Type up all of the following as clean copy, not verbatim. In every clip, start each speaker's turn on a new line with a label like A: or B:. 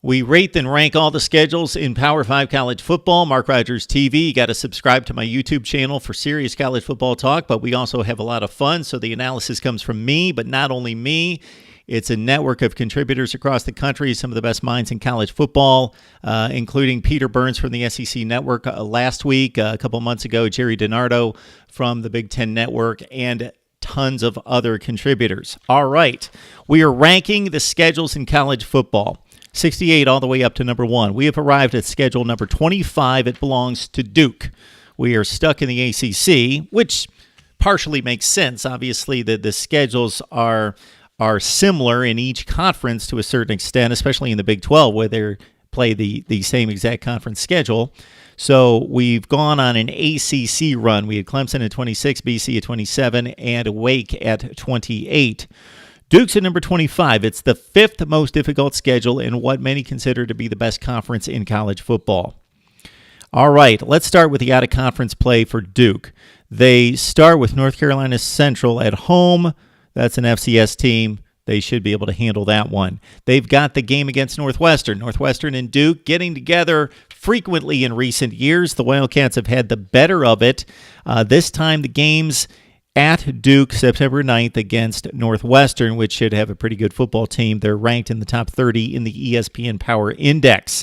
A: We rate and rank all the schedules in Power 5 college football. Mark Rogers TV. You got to subscribe to my YouTube channel for serious college football talk, but we also have a lot of fun. So the analysis comes from me, but not only me. It's a network of contributors across the country, some of the best minds in college football, including Peter Burns from the SEC Network last week, a couple months ago, Jerry DiNardo from the Big Ten Network, and tons of other contributors. All right, we are ranking the schedules in college football. 68 all the way up to number 1. We have arrived at schedule number 25. It belongs to Duke. We are stuck in the ACC, which partially makes sense. Obviously, the schedules are similar in each conference to a certain extent, especially in the Big 12, where they play the same exact conference schedule. So we've gone on an ACC run. We had Clemson at 26, BC at 27, and Wake at 28. Duke's at number 25. It's the 5th most difficult schedule in what many consider to be the best conference in college football. All right, let's start with the out-of-conference play for Duke. They start with North Carolina Central at home. That's an FCS team. They should be able to handle that one. They've got the game against Northwestern. Northwestern and Duke getting together frequently in recent years. The Wildcats have had the better of it. This time the game's at Duke, September 9th against Northwestern, which should have a pretty good football team. They're ranked in the top 30 in the ESPN Power Index.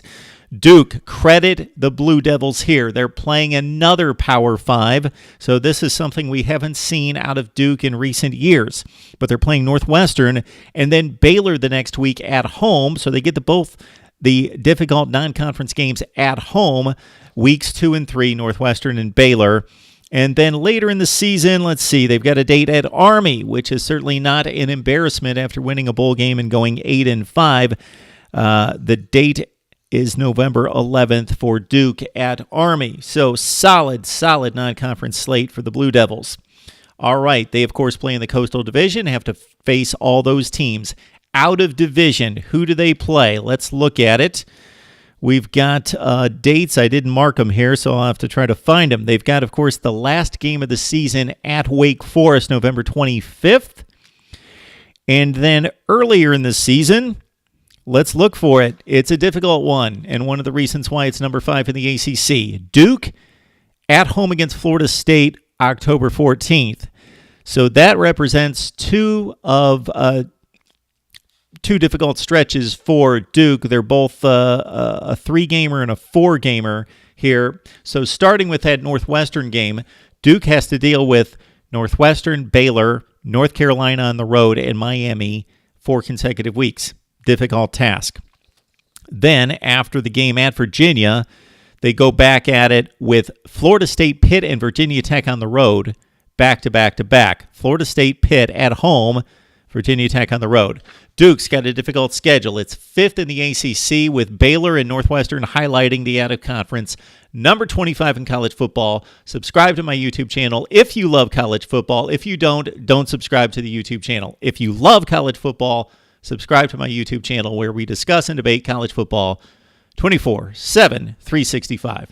A: Duke, credit the Blue Devils here. They're playing another Power 5, so this is something we haven't seen out of Duke in recent years. But they're playing Northwestern and then Baylor the next week at home, so they get both the difficult non-conference games at home, weeks 2 and 3, Northwestern and Baylor. And then later in the season, let's see, they've got a date at Army, which is certainly not an embarrassment after winning a bowl game and going 8-5. The date is November 11th for Duke at Army. So solid non-conference slate for the Blue Devils. All right, they of course play in the Coastal Division, have to face all those teams. Out of division, who do they play? Let's look at it. We've got dates. I didn't mark them here, so I'll have to try to find them. They've got, of course, the last game of the season at Wake Forest, November 25th. And then earlier in the season, let's look for it. It's a difficult one, and one of the reasons why it's number 5 in the ACC. Duke at home against Florida State, October 14th. So that represents two difficult stretches for Duke. They're both a 3-gamer and a 4-gamer here. So starting with that Northwestern game, Duke has to deal with Northwestern, Baylor, North Carolina on the road, and Miami 4 consecutive weeks. Difficult task. Then after the game at Virginia, they go back at it with Florida State, Pitt, and Virginia Tech on the road, back to back to back. Florida State, Pitt at home, Virginia Tech on the road. Duke's got a difficult schedule. It's 5th in the ACC with Baylor and Northwestern highlighting the out-of-conference. Number 25 in college football. Subscribe to my YouTube channel if you love college football. If you don't subscribe to the YouTube channel. If you love college football, subscribe to my YouTube channel where we discuss and debate college football 24/7, 365.